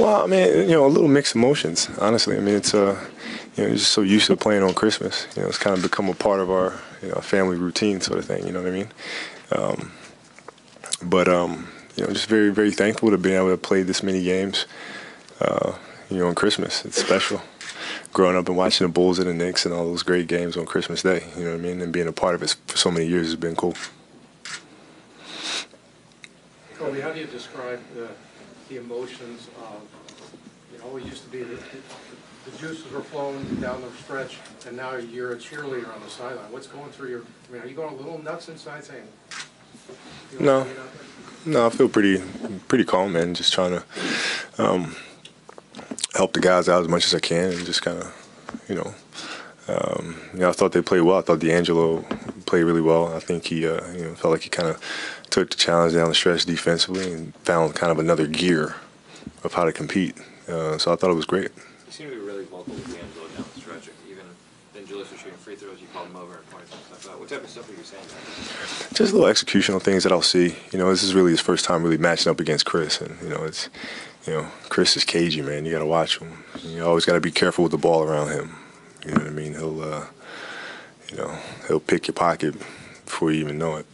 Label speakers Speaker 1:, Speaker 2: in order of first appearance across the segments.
Speaker 1: Well, I mean, a little mixed emotions, honestly. I mean, it's you're just so used to playing on Christmas. It's kind of become a part of our, family routine sort of thing. You know what I mean? But just very, very thankful to be able to play this many games. On Christmas, it's special. Growing up and watching the Bulls and the Knicks and all those great games on Christmas Day. You know what I mean? And being a part of it for so many years has been cool.
Speaker 2: Kobe, how do you describe the emotions of, it used to be the juices were flowing down the stretch, and now you're a cheerleader on the sideline. What's going through are you going a little nuts inside saying?
Speaker 1: No, I feel pretty calm, man. Just trying to help the guys out as much as I can, and just kind of, I thought they played well. I thought D'Angelo played really well. I think he, felt like he kind of took the challenge down the stretch defensively and found kind of another gear of how to compete. So I thought it was great.
Speaker 3: You seem to be really vocal with D'Angelo down the stretch. Even D'Angelo's shooting free throws, you called him over and pointed and stuff out. What type of stuff are you saying there?
Speaker 1: Just little executional things that I'll see. This is really his first time really matching up against Chris, and it's, Chris is cagey, man. You got to watch him. You always got to be careful with the ball around him. You know what I mean? He'll pick your pocket before you even know it.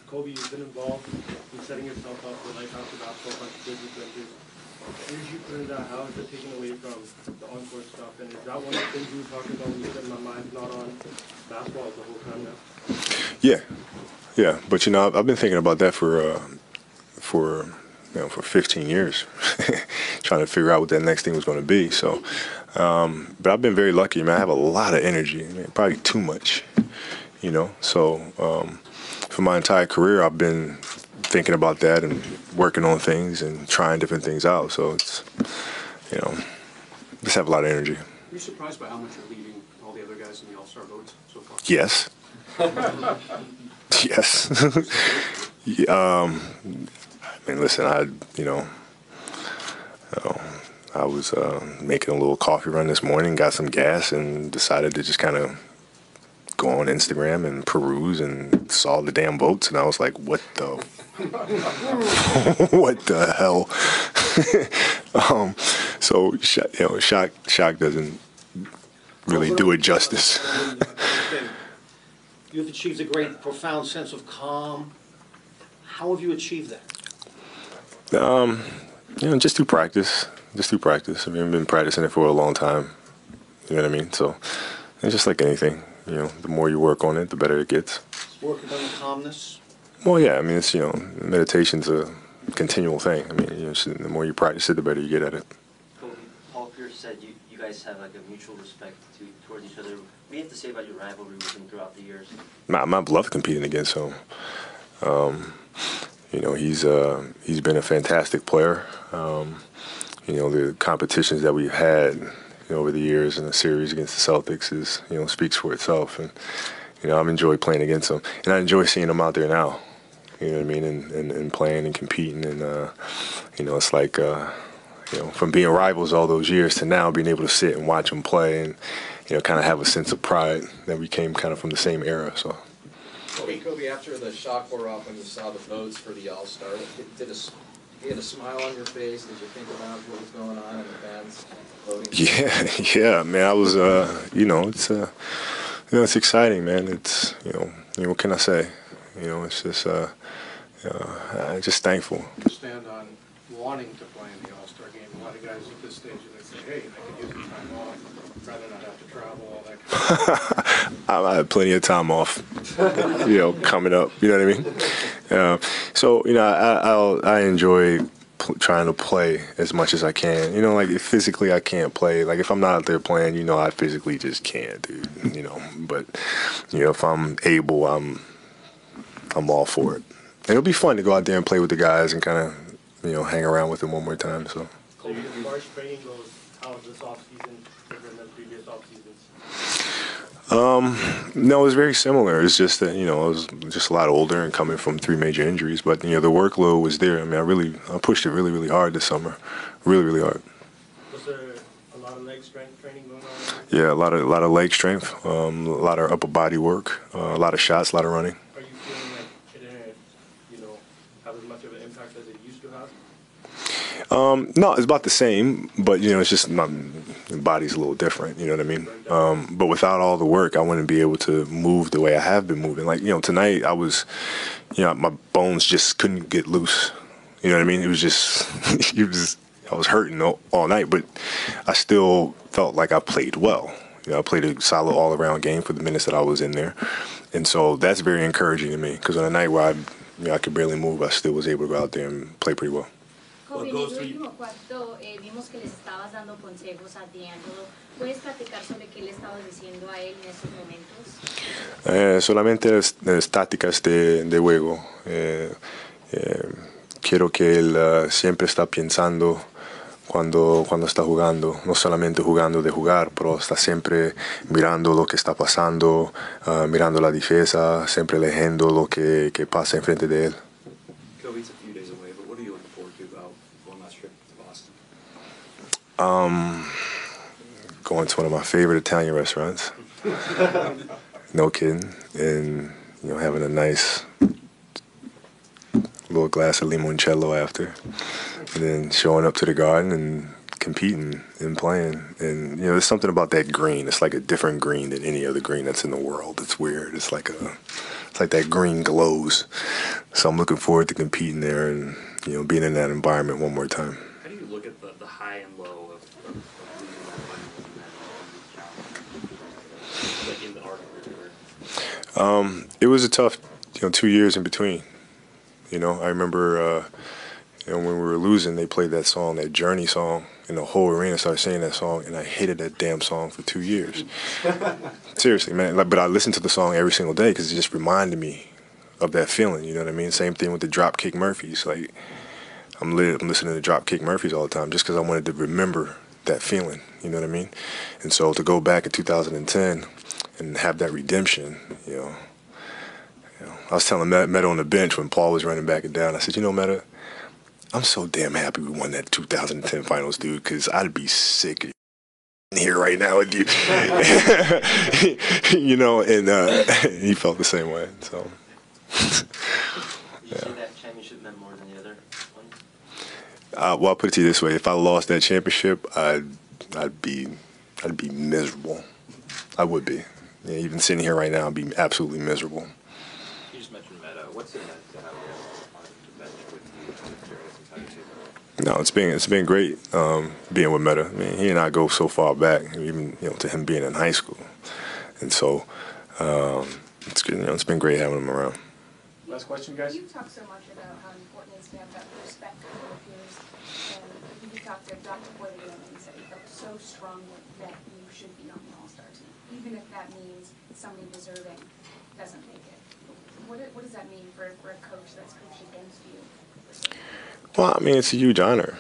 Speaker 4: Kobe, you've been involved in setting yourself up for life after basketball, bunch of business ventures. The energy you put into that, how is it taken away from the on-court stuff? And is that one of the things you were talking about when you said my mind's not on basketball the whole time now?
Speaker 1: Yeah. But I've been thinking about that for 15 years, trying to figure out what that next thing was going to be. So, but I've been very lucky, man. I have a lot of energy, probably too much, So, for my entire career, I've been thinking about that and working on things and trying different things out. So it's, just have a lot of energy.
Speaker 2: Are you surprised by how much you're leading all the other guys in the All-Star votes so far?
Speaker 1: Yes. Yes. Listen, I was making a little coffee run this morning, got some gas, and decided to just kind of go on Instagram and peruse and saw the damn votes, and I was like, what the hell? So shock doesn't really do it justice.
Speaker 5: You've achieved a great, profound sense of calm. How have you achieved that?
Speaker 1: Just through practice. I've been practicing it for a long time. You know what I mean? So it's just like anything. The more you work on it, the better it gets.
Speaker 5: Working on the calmness?
Speaker 1: Well, yeah. I mean, it's, meditation's a continual thing. I mean, the more you practice it, the better you get at it.
Speaker 6: Paul Pierce said you guys have like a mutual respect towards each other. What do you have to say about your rivalry with him throughout the years?
Speaker 1: I've loved competing against him. He's been a fantastic player. The competitions that we've had, over the years in the series against the Celtics is, speaks for itself. And, I've enjoyed playing against him. And I enjoy seeing him out there now, you know what I mean, and playing and competing. And, it's like, from being rivals all those years to now being able to sit and watch him play and, kind of have a sense of pride that we came kind of from the same era, so.
Speaker 7: Kobe, after the shock wore off when you saw the votes for the All-Star, did you had a smile on your face? Did you think about what was going on in the fans voting?
Speaker 1: Yeah, man. I was, it's exciting, man. It's, what can I say? It's just, I'm just thankful.
Speaker 2: You stand on wanting to play in the All-Star game. A lot of guys at this stage, they say, hey, I could use some time off, rather not have to travel, all that kind of stuff.
Speaker 1: I had plenty of time off, coming up. You know what I mean? So, I enjoy trying to play as much as I can. Like if physically I can't play. Like if I'm not out there playing, I physically just can't, dude. But if I'm able, I'm all for it. And it'll be fun to go out there and play with the guys and kind of, hang around with them one more time. So.
Speaker 4: As far as training goes, how is this offseason different than previous off seasons?
Speaker 1: No, it was very similar. It's just that, I was just a lot older and coming from 3 major injuries. But, the workload was there. I mean, I pushed it really, really hard this summer. Really, really hard.
Speaker 4: Was there a lot of leg strength training going on?
Speaker 1: Yeah, a lot of leg strength, a lot of upper body work, a lot of shots, a lot of running.
Speaker 4: Are you feeling like it didn't, have as much of an impact as it used to have?
Speaker 1: No, it's about the same, but it's just my body's a little different. You know what I mean? But without all the work, I wouldn't be able to move the way I have been moving. Like tonight, I was, my bones just couldn't get loose. You know what I mean? It was just, I was hurting all night, but I still felt like I played well. I played a solid all-around game for the minutes that I was in there, and so that's very encouraging to me. Because on a night where I could barely move, I still was able to go out there and play pretty well.
Speaker 8: Kobe, en el último cuarto vimos que les estabas dando consejos a D'Angelo. ¿Puedes platicar sobre qué le estabas diciendo a él en esos momentos?
Speaker 1: Solamente las tácticas de juego. Quiero que él siempre está pensando cuando está jugando, no solamente jugando de jugar, pero está siempre mirando lo que está pasando, mirando la defensa, siempre leyendo lo que pasa enfrente de él.
Speaker 3: Kobe, it's a few days away, but what are you looking forward to about going on that trip to Boston?
Speaker 1: Going to one of my favorite Italian restaurants. No kidding. And, having a nice little glass of limoncello after. And then showing up to the Garden and competing and playing. And, there's something about that green. It's like a different green than any other green that's in the world. It's weird. It's like that green glows. So I'm looking forward to competing there and, being in that environment one more time.
Speaker 3: How do you look at the high and low of losing that like in the arc of your career?
Speaker 1: It was a tough, 2 years in between. I remember, when we were losing, they played that song, that Journey song, and the whole arena started singing that song, and I hated that damn song for 2 years. Seriously, man. But I listened to the song every single day because it just reminded me of that feeling. You know what I mean? Same thing with the Dropkick Murphys. Like, I'm listening to Dropkick Murphys all the time just because I wanted to remember that feeling. You know what I mean? And so to go back in 2010 and have that redemption, I was telling Meta on the bench when Paul was running back and down, I said, Meta, I'm so damn happy we won that 2010 finals, dude, because I'd be sick in here right now with you. And he felt the same way. So.
Speaker 6: Did you say that championship meant more than the other one?
Speaker 1: Well, I'll put it to you this way: if I lost that championship, I'd be miserable. I would be. Even sitting here right now, I'd be absolutely miserable.
Speaker 3: You just mentioned Meta. What's it meant to have him on the bench with you during this entire season?
Speaker 1: No, it's been great being with Meta. I mean, he and I go so far back, even to him being in high school, and so it's good. It's been great having him around.
Speaker 4: Last question, guys.
Speaker 8: You talk so much about how important it is to have that respect for your peers, and you talked to Dr. Boyle and he said he felt so strongly that you should be on the All-Star team, even if that means somebody deserving doesn't make it. What does that mean for a coach that's coached against you?
Speaker 1: Well, I mean, it's a huge honor.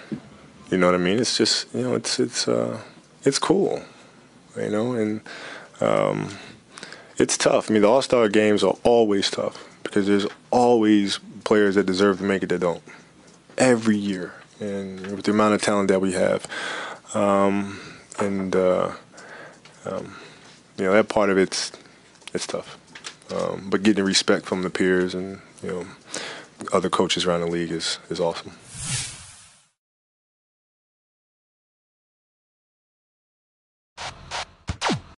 Speaker 1: You know what I mean? It's just, it's cool. And it's tough. I mean, the All-Star games are always tough because there's always players that deserve to make it that don't. Every year, and with the amount of talent that we have, that part of it's tough. But getting respect from the peers and other coaches around the league is awesome.